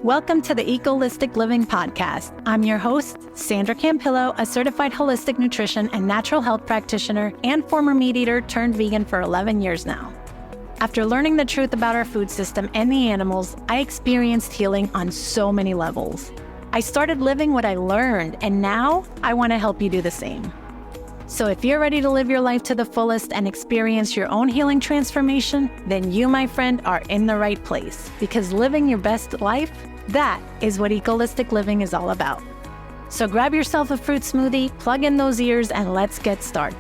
Welcome to the Echolistic Living podcast. I'm your host, Sandra Campillo, a certified holistic nutrition and natural health practitioner and former meat eater turned vegan for 11 years now. After learning the truth about our food system and the animals, I experienced healing on so many levels. I started living what I learned, and now I want to help you do the same. So if you're ready to live your life to the fullest and experience your own healing transformation, then you, my friend, are in the right place. Because living your best life, that is what Echolistic Living is all about. So grab yourself a fruit smoothie, plug in those ears, and let's get started.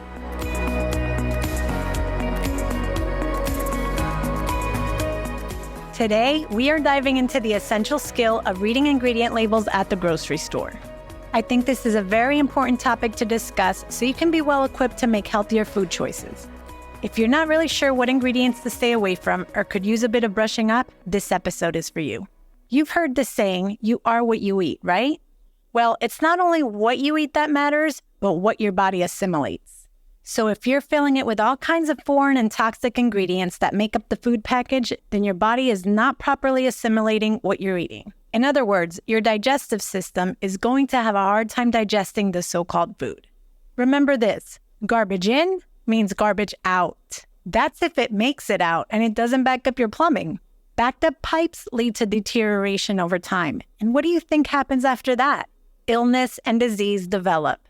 Today, we are diving into the essential skill of reading ingredient labels at the grocery store. I think this is a very important topic to discuss so you can be well equipped to make healthier food choices. If you're not really sure what ingredients to stay away from or could use a bit of brushing up, this episode is for you. You've heard the saying, you are what you eat, right? Well, it's not only what you eat that matters, but what your body assimilates. So if you're filling it with all kinds of foreign and toxic ingredients that make up the food package, then your body is not properly assimilating what you're eating. In other words, your digestive system is going to have a hard time digesting the so-called food. Remember this, garbage in means garbage out. That's if it makes it out and it doesn't back up your plumbing. Backed up pipes lead to deterioration over time. And what do you think happens after that? Illness and disease develop.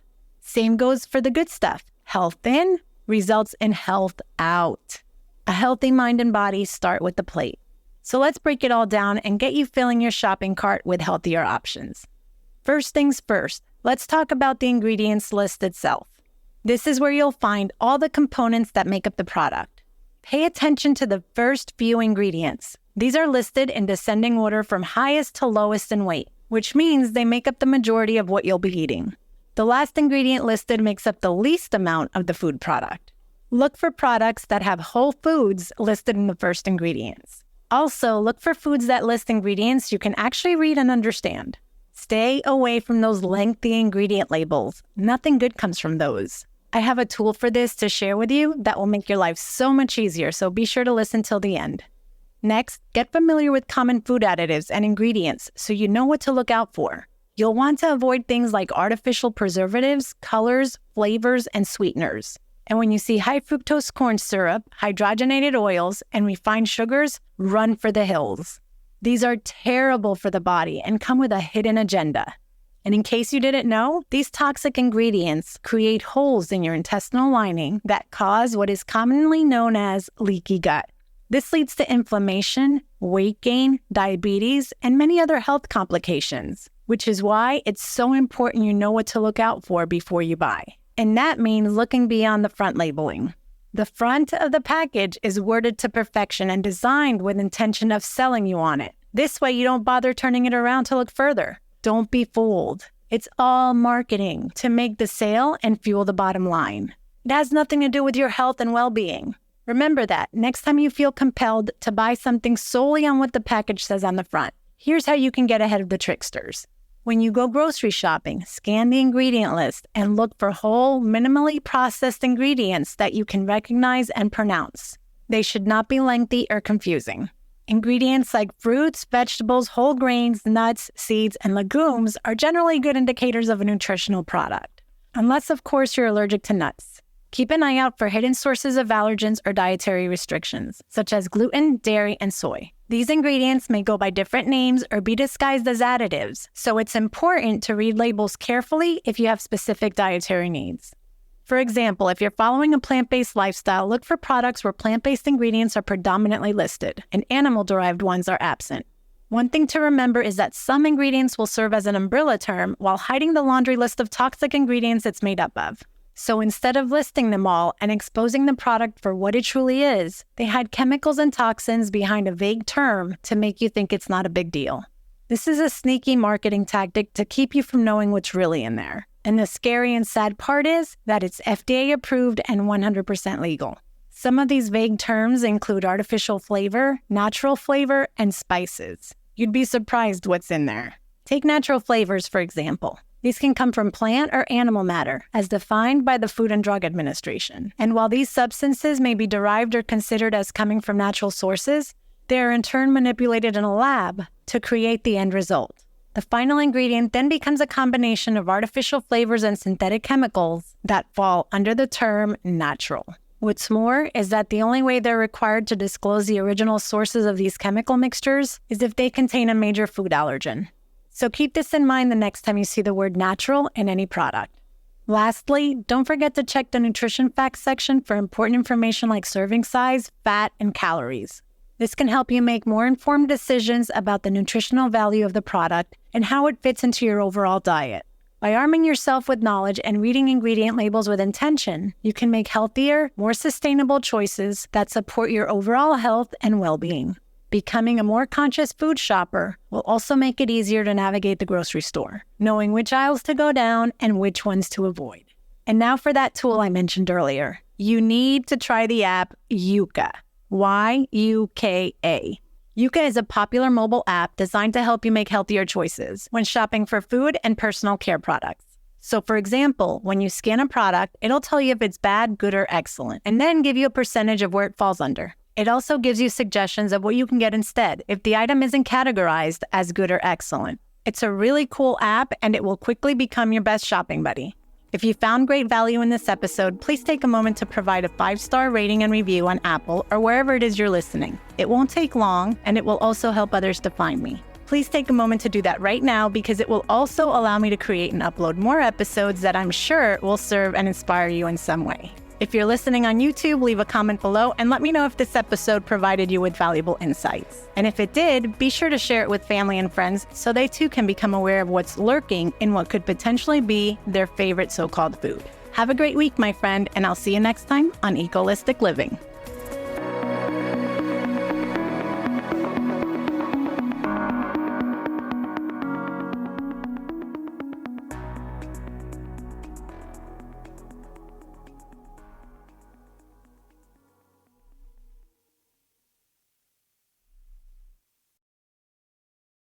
Same goes for the good stuff. Health in results in health out. A healthy mind and body start with the plate. So let's break it all down and get you filling your shopping cart with healthier options. First things first, let's talk about the ingredients list itself. This is where you'll find all the components that make up the product. Pay attention to the first few ingredients. These are listed in descending order from highest to lowest in weight, which means they make up the majority of what you'll be eating. The last ingredient listed makes up the least amount of the food product. Look for products that have whole foods listed in the first ingredients. Also, look for foods that list ingredients you can actually read and understand. Stay away from those lengthy ingredient labels. Nothing good comes from those. I have a tool for this to share with you that will make your life so much easier, so be sure to listen till the end. Next, get familiar with common food additives and ingredients so you know what to look out for. You'll want to avoid things like artificial preservatives, colors, flavors, and sweeteners. And when you see high fructose corn syrup, hydrogenated oils, and refined sugars, run for the hills. These are terrible for the body and come with a hidden agenda. And in case you didn't know, these toxic ingredients create holes in your intestinal lining that cause what is commonly known as leaky gut. This leads to inflammation, weight gain, diabetes, and many other health complications, which is why it's so important you know what to look out for before you buy. And that means looking beyond the front labeling. The front of the package is worded to perfection and designed with intention of selling you on it. This way you don't bother turning it around to look further. Don't be fooled. It's all marketing to make the sale and fuel the bottom line. It has nothing to do with your health and well-being. Remember that next time you feel compelled to buy something solely on what the package says on the front. Here's how you can get ahead of the tricksters. When you go grocery shopping, scan the ingredient list and look for whole, minimally processed ingredients that you can recognize and pronounce. They should not be lengthy or confusing. Ingredients like fruits, vegetables, whole grains, nuts, seeds, and legumes are generally good indicators of a nutritional product. Unless, of course, you're allergic to nuts. Keep an eye out for hidden sources of allergens or dietary restrictions, such as gluten, dairy, and soy. These ingredients may go by different names or be disguised as additives, so it's important to read labels carefully if you have specific dietary needs. For example, if you're following a plant-based lifestyle, look for products where plant-based ingredients are predominantly listed and animal-derived ones are absent. One thing to remember is that some ingredients will serve as an umbrella term while hiding the laundry list of toxic ingredients it's made up of. So instead of listing them all and exposing the product for what it truly is, they hide chemicals and toxins behind a vague term to make you think it's not a big deal. This is a sneaky marketing tactic to keep you from knowing what's really in there. And the scary and sad part is that it's FDA approved and 100% legal. Some of these vague terms include artificial flavor, natural flavor, and spices. You'd be surprised what's in there. Take natural flavors, for example. These can come from plant or animal matter, as defined by the Food and Drug Administration. And while these substances may be derived or considered as coming from natural sources, They are in turn manipulated in a lab to create the end result. The final ingredient then becomes a combination of artificial flavors and synthetic chemicals that fall under the term natural. What's more is that the only way they're required to disclose the original sources of these chemical mixtures is if they contain a major food allergen. So keep this in mind the next time you see the word natural in any product. Lastly, don't forget to check the nutrition facts section for important information like serving size, fat, and calories. This can help you make more informed decisions about the nutritional value of the product and how it fits into your overall diet. By arming yourself with knowledge and reading ingredient labels with intention, you can make healthier, more sustainable choices that support your overall health and well-being. Becoming a more conscious food shopper will also make it easier to navigate the grocery store, knowing which aisles to go down and which ones to avoid. And now for that tool I mentioned earlier. You need to try the app Yuka. Y-U-K-A. Yuka is a popular mobile app designed to help you make healthier choices when shopping for food and personal care products. So for example, when you scan a product, it'll tell you if it's bad, good, or excellent, and then give you a percentage of where it falls under. It also gives you suggestions of what you can get instead if the item isn't categorized as good or excellent. It's a really cool app, and it will quickly become your best shopping buddy. If you found great value in this episode, please take a moment to provide a 5-star rating and review on Apple or wherever it is you're listening. It won't take long, and it will also help others to find me. Please take a moment to do that right now because it will also allow me to create and upload more episodes that I'm sure will serve and inspire you in some way. If you're listening on YouTube, leave a comment below and let me know if this episode provided you with valuable insights. And if it did, be sure to share it with family and friends so they too can become aware of what's lurking in what could potentially be their favorite so-called food. Have a great week, my friend, and I'll see you next time on Echolistic Living.